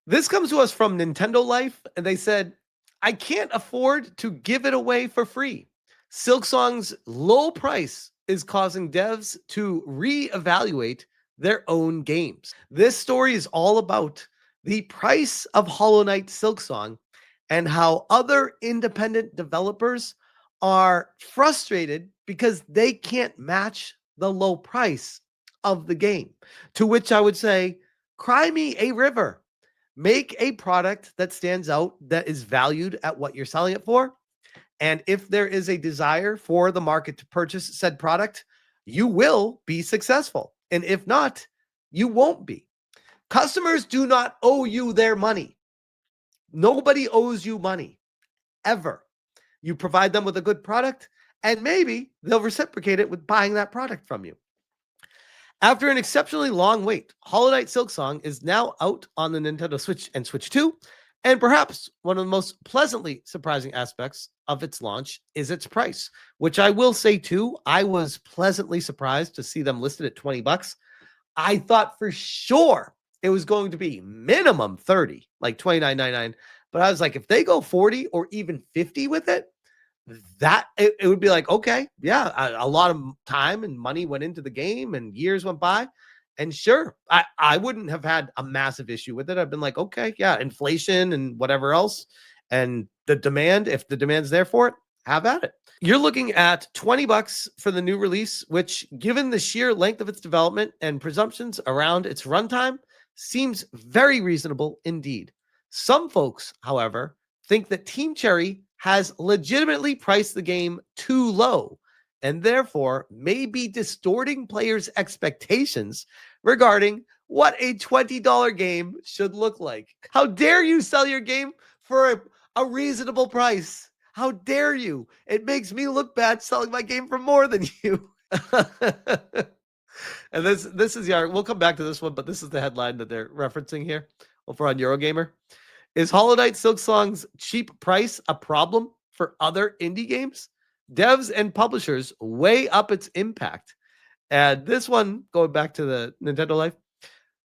This comes to us from Nintendo Life, and they said, I can't afford to give it away for free. SilkSong's low price is causing devs to reevaluate their own games. This story is all about the price of Hollow Knight SilkSong and how other independent developers are frustrated because they can't match the low price of the game. To which I would say, cry me a river. Make a product that stands out, that is valued at what you're selling it for. And if there is a desire for the market to purchase said product, you will be successful. And if not, you won't be. Customers do not owe you their money. Nobody owes you money, ever. You provide them with a good product, and maybe they'll reciprocate it with buying that product from you. After an exceptionally long wait, Hollow Knight SilkSong is now out on the Nintendo Switch and Switch 2, and perhaps one of the most pleasantly surprising aspects of its launch is its price, which I will say too, I was pleasantly surprised to see them listed at 20 bucks. I thought for sure it was going to be minimum 30, like $29.99, but I was like, if they go 40 or even 50 with it, that it would be like, okay, yeah, a lot of time and money went into the game and years went by. And sure, I wouldn't have had a massive issue with it. I've been like, okay, yeah, inflation and whatever else. And the demand, if the demand's there for it, have at it. You're looking at 20 bucks for the new release, which, given the sheer length of its development and presumptions around its runtime, seems very reasonable indeed. Some folks, however, think that Team Cherry has legitimately priced the game too low and therefore may be distorting players' expectations regarding what a $20 game should look like. How dare you sell your game for a reasonable price? How dare you? It makes me look bad selling my game for more than you. And this is we'll come back to this one, but this is the headline that they're referencing here over on Eurogamer. Is Hollow Knight SilkSong's cheap price a problem for other indie games? Devs and publishers weigh up its impact. And this one, going back to the Nintendo Life,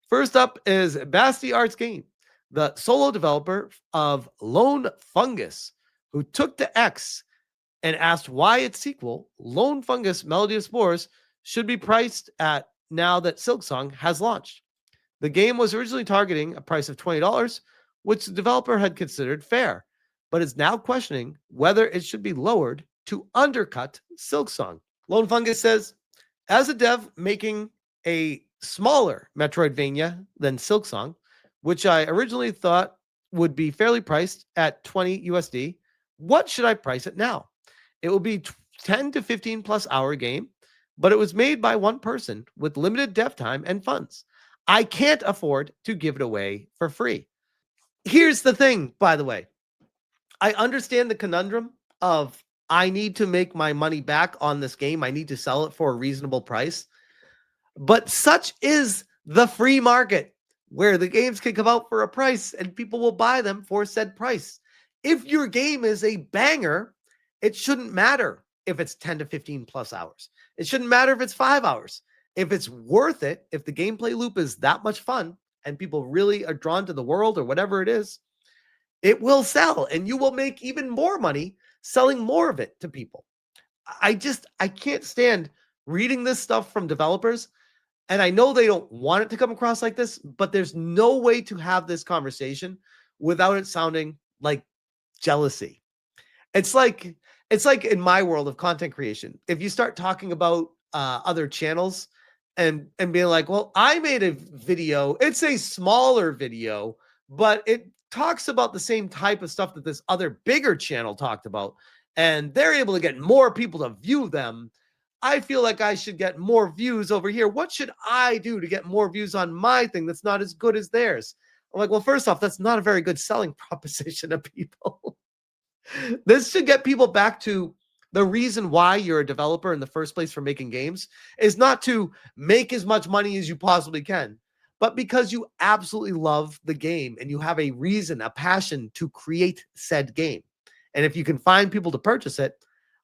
first up is Basti Arts Game, the solo developer of Lone Fungus, who took to X and asked why its sequel, Lone Fungus Melody of Spores, should be priced at now that SilkSong has launched. The game was originally targeting a price of $20, which the developer had considered fair, but is now questioning whether it should be lowered to undercut SilkSong. Lone Fungus says, as a dev making a smaller Metroidvania than SilkSong, which I originally thought would be fairly priced at 20 USD, what should I price it now? It will be 10 to 15 plus hour game, but it was made by one person with limited dev time and funds. I can't afford to give it away for free. Here's the thing, by the way. I understand the conundrum of I need to make my money back on this game. I need to sell it for a reasonable price. But such is the free market, where the games can come out for a price and people will buy them for said price. If your game is a banger, it shouldn't matter if it's 10 to 15 plus hours. It shouldn't matter if it's 5 hours. If it's worth it, if the gameplay loop is that much fun and people really are drawn to the world or whatever it is, it will sell and you will make even more money selling more of it to people. I can't stand reading this stuff from developers. And I know they don't want it to come across like this, but there's no way to have this conversation without it sounding like jealousy. It's like in my world of content creation. If you start talking about other channels and being like, well, I made a video, it's a smaller video, but it talks about the same type of stuff that this other bigger channel talked about, and they're able to get more people to view them. I feel like I should get more views over here. What should I do to get more views on my thing that's not as good as theirs? I'm like, well, first off, that's not a very good selling proposition to people. This should get people back to the reason why you're a developer in the first place for making games is not to make as much money as you possibly can, but because you absolutely love the game and you have a reason, a passion to create said game. And if you can find people to purchase it,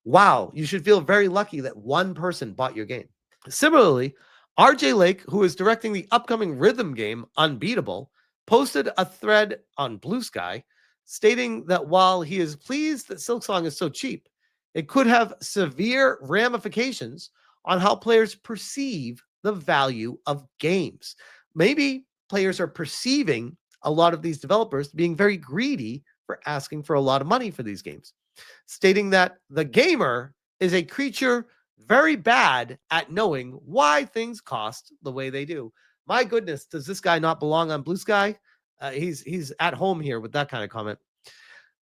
wow, you should feel very lucky that one person bought your game. Similarly, RJ Lake, who is directing the upcoming rhythm game Unbeatable, posted a thread on Blue Sky stating that while he is pleased that SilkSong is so cheap, it could have severe ramifications on how players perceive the value of games. Maybe players are perceiving a lot of these developers being very greedy for asking for a lot of money for these games, stating that the gamer is a creature very bad at knowing why things cost the way they do. My goodness, does this guy not belong on Blue Sky? He's at home here with that kind of comment.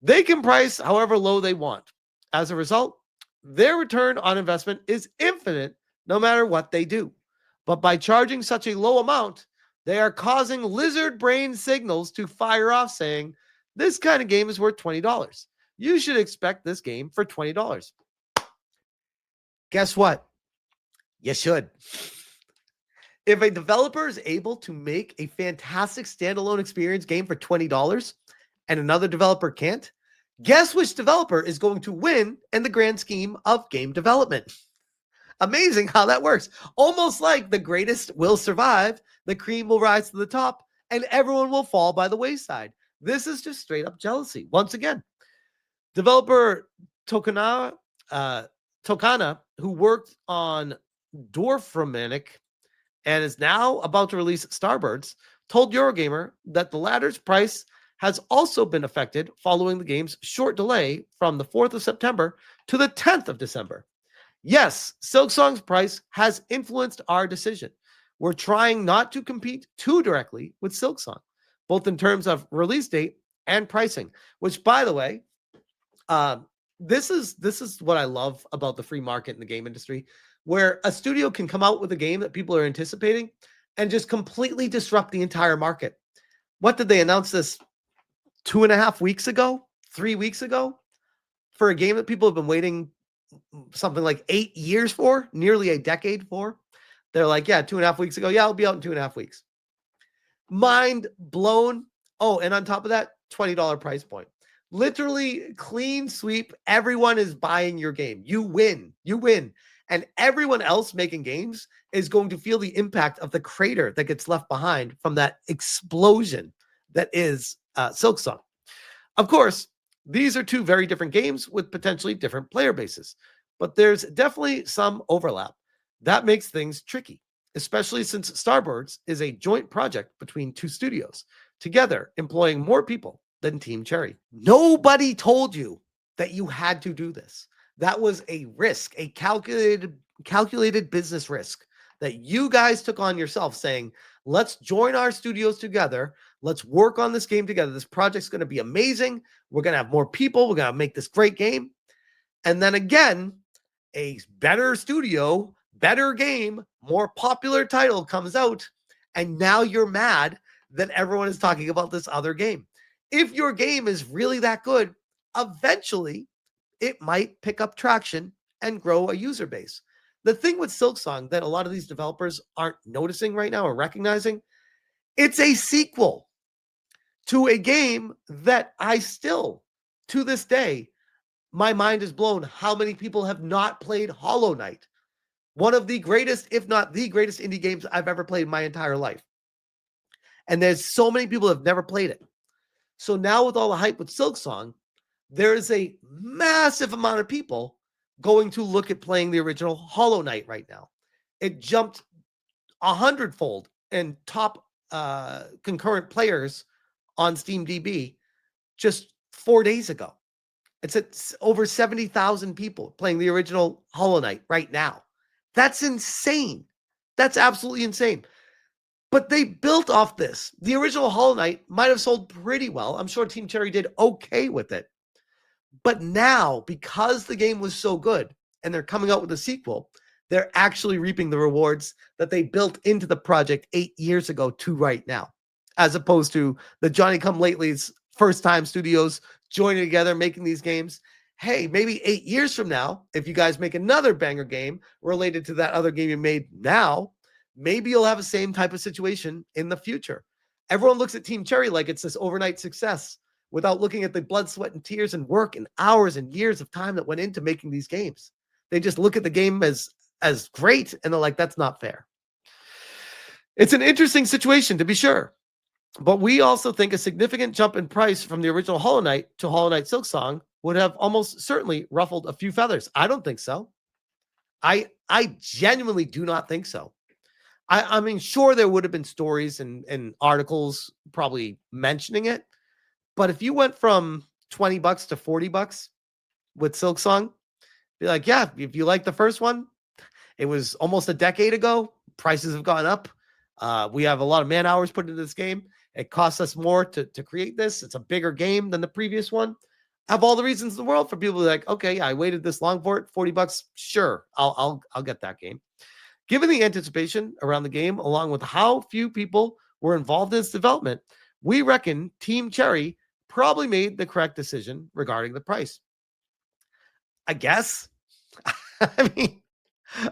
They can price however low they want. As a result, their return on investment is infinite no matter what they do. But by charging such a low amount, they are causing lizard brain signals to fire off saying, this kind of game is worth $20. You should expect this game for $20. Guess what? You should. If a developer is able to make a fantastic standalone experience game for $20 and another developer can't, guess which developer is going to win in the grand scheme of game development? Amazing how that works. Almost like the greatest will survive, the cream will rise to the top, and everyone will fall by the wayside. This is just straight up jealousy. Once again, developer Tokana, who worked on Dwarfromanic and is now about to release Starbirds, told Eurogamer that the latter's price has also been affected following the game's short delay from the 4th of September to the 10th of December. Yes, SilkSong's price has influenced our decision. We're trying not to compete too directly with SilkSong, both in terms of release date and pricing, which, by the way, this is what I love about the free market in the game industry, where a studio can come out with a game that people are anticipating and just completely disrupt the entire market. What did they announce this 2.5 weeks ago, 3 weeks ago, for a game that people have been waiting something like 8 years for, nearly a decade for? They're like, yeah, 2.5 weeks ago. Yeah, it'll be out in 2.5 weeks. Mind blown. Oh, and on top of that, $20 price point. Literally clean sweep. Everyone is buying your game. You win. You win. And everyone else making games is going to feel the impact of the crater that gets left behind from that explosion that is SilkSong. Of course, these are two very different games with potentially different player bases, but there's definitely some overlap. That makes things tricky, especially since Starbirds is a joint project between two studios, together employing more people than Team Cherry. Nobody told you that you had to do this. That was a risk, a calculated business risk that you guys took on yourself, saying, let's join our studios together. Let's work on this game together. This project's going to be amazing. We're going to have more people. We're going to make this great game. And then again, a better studio, better game, more popular title comes out. And now you're mad that everyone is talking about this other game. If your game is really that good, eventually it might pick up traction and grow a user base. The thing with SilkSong that a lot of these developers aren't noticing right now or recognizing, it's a sequel to a game that I still, to this day, my mind is blown how many people have not played Hollow Knight. One of the greatest, if not the greatest indie games I've ever played in my entire life. And there's so many people that have never played it. So now with all the hype with SilkSong, there is a massive amount of people going to look at playing the original Hollow Knight right now. It jumped 100-fold in top concurrent players on SteamDB just 4 days ago. It's at over 70,000 people playing the original Hollow Knight right now. That's insane. That's absolutely insane. But they built off this. The original Hollow Knight might have sold pretty well. I'm sure Team Cherry did okay with it. But now, because the game was so good and they're coming out with a sequel, they're actually reaping the rewards that they built into the project 8 years ago to right now, as opposed to the Johnny-come-latelys first-time studios joining together, making these games. Hey, maybe 8 years from now, if you guys make another banger game related to that other game you made now, maybe you'll have the same type of situation in the future. Everyone looks at Team Cherry like it's this overnight success without looking at the blood, sweat, and tears and work and hours and years of time that went into making these games. They just look at the game as great, and they're like, that's not fair. It's an interesting situation, to be sure. But we also think a significant jump in price from the original Hollow Knight to Hollow Knight SilkSong would have almost certainly ruffled a few feathers. I don't think so. I genuinely do not think so. I mean, sure, there would have been stories and articles probably mentioning it, but if you went from $20 to $40 with SilkSong, be like, yeah, if you like the first one, it was almost a decade ago. Prices have gone up. We have a lot of man hours put into this game. It costs us more to create this. It's a bigger game than the previous one. I have all the reasons in the world for people to be like, okay, yeah, I waited this long for it. $40, sure, I'll get that game. Given the anticipation around the game, along with how few people were involved in its development, we reckon Team Cherry probably made the correct decision regarding the price. I guess. I mean,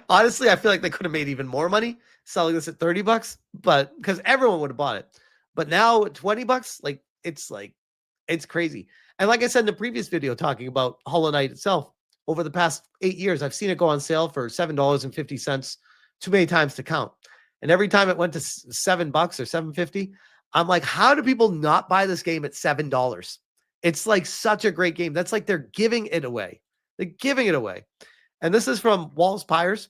honestly, I feel like they could have made even more money selling this at $30, but because everyone would have bought it. But now at $20, it's crazy. And like I said in the previous video talking about Hollow Knight itself, over the past 8 years, I've seen it go on sale for $7.50, too many times to count. And every time it went to $7 or $7.50, I'm like, how do people not buy this game at $7? It's like such a great game. That's like they're giving it away. They're giving it away. And this is from Walls Pyres.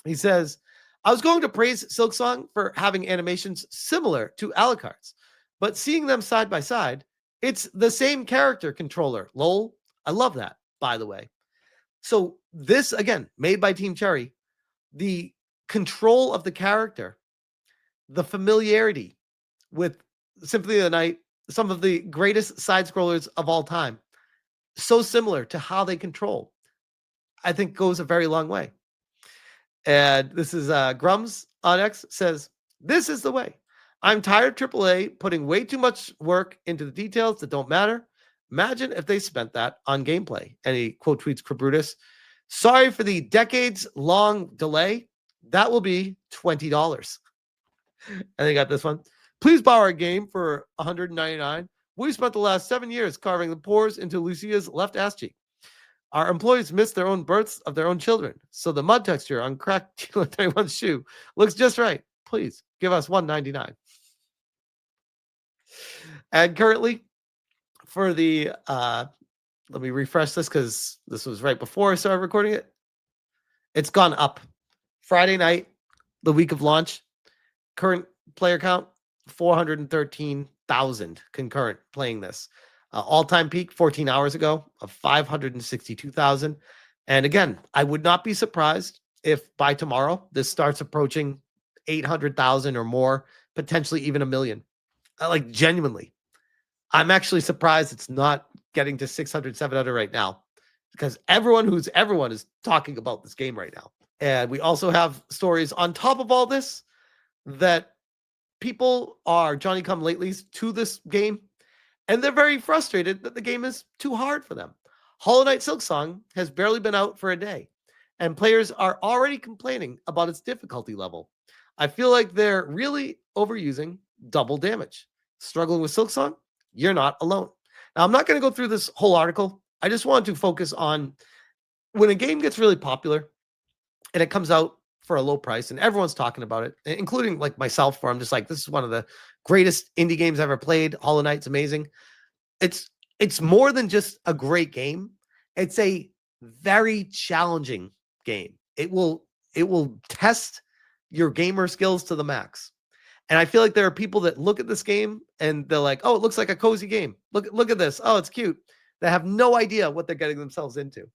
He says, I was going to praise SilkSong for having animations similar to Alucard's, but seeing them side by side, it's the same character controller. Lol. I love that, by the way. So this, again, made by Team Cherry, the control of the character, the familiarity with Symphony of the Night, some of the greatest side scrollers of all time, so similar to how they control, I think goes a very long way. And this is Grums on X says, this is the way. I'm tired of AAA putting way too much work into the details that don't matter. Imagine if they spent that on gameplay. And he quote tweets Brutus. Sorry for the decades-long delay. That will be $20. And they got this one. Please buy our game for $199. We spent the last 7 years carving the pores into Lucia's left ass cheek. Our employees miss their own births of their own children, so the mud texture on cracked 31's shoe looks just right. Please give us $199. And currently, for the let me refresh this because this was right before I started recording it. It's gone up. Friday night, the week of launch, current player count 413,000 concurrent playing this. All-time peak 14 hours ago of 562,000. And again, I would not be surprised if by tomorrow this starts approaching 800,000 or more, potentially even 1 million. Like genuinely, I'm actually surprised it's not getting to 600, 700 right now, because everyone is talking about this game right now. And we also have stories on top of all this that people are Johnny come latelys to this game, and they're very frustrated that the game is too hard for them. Hollow Knight SilkSong has barely been out for a day, and players are already complaining about its difficulty level. I feel like they're really overusing double damage. Struggling with SilkSong? You're not alone. Now, I'm not going to go through this whole article. I just want to focus on when a game gets really popular and it comes out for a low price and everyone's talking about it, including like myself, where I'm just like, this is one of the greatest indie games I've ever played. Hollow Knight's amazing. It's more than just a great game. It's a very challenging game. It will test your gamer skills to the max. And I feel like there are people that look at this game and they're like, oh, it looks like a cozy game. Look at this. Oh, it's cute. They have no idea what they're getting themselves into.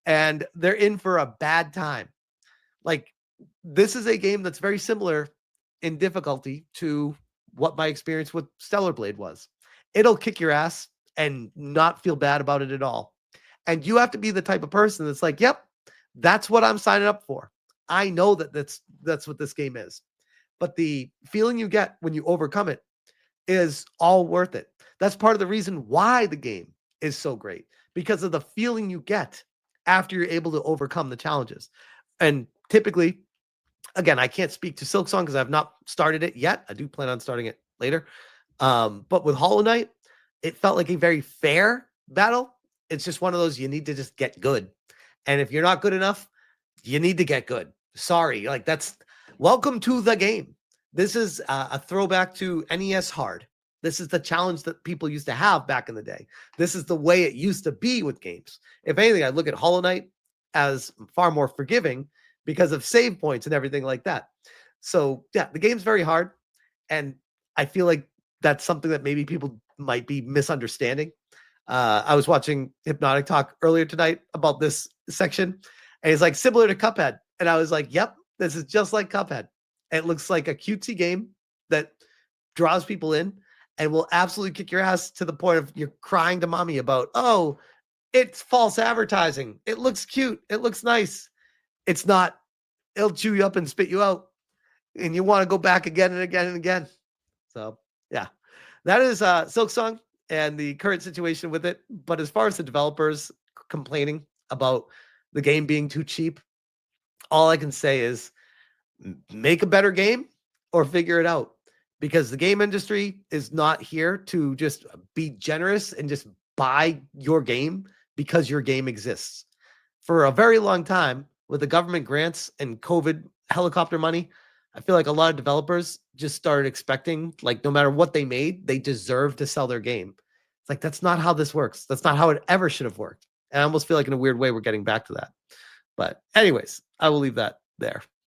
And they're in for a bad time. Like, this is a game that's very similar in difficulty to what my experience with Stellar Blade was. It'll kick your ass and not feel bad about it at all. And you have to be the type of person that's like, yep, that's what I'm signing up for. I know that that's what this game is. But the feeling you get when you overcome it is all worth it. That's part of the reason why the game is so great, because of the feeling you get after you're able to overcome the challenges. And typically, again, I can't speak to SilkSong because I've not started it yet. I do plan on starting it later. But with Hollow Knight, it felt like a very fair battle. It's just one of those, you need to just get good. And if you're not good enough, you need to get good. Sorry, like that's welcome to the game. This is a throwback to NES Hard. This is the challenge that people used to have back in the day. This is the way it used to be with games. If anything, I look at Hollow Knight as far more forgiving because of save points and everything like that. So yeah, the game's very hard. And I feel like that's something that maybe people might be misunderstanding. I was watching Hypnotic talk earlier tonight about this section, and it's like similar to Cuphead. And I was like, yep, this is just like Cuphead. It looks like a cutesy game that draws people in and will absolutely kick your ass to the point of you're crying to mommy about, oh, it's false advertising. It looks cute. It looks nice. It's not. It'll chew you up and spit you out. And you want to go back again and again and again. So, yeah, that is SilkSong and the current situation with it. But as far as the developers complaining about the game being too cheap, all I can say is make a better game or figure it out, because the game industry is not here to just be generous and just buy your game because your game exists. For a very long time, with the government grants and COVID helicopter money, I feel like a lot of developers just started expecting, like, no matter what they made, they deserve to sell their game. It's like, that's not how this works. That's not how it ever should have worked. And I almost feel like in a weird way, we're getting back to that. But anyways, I will leave that there.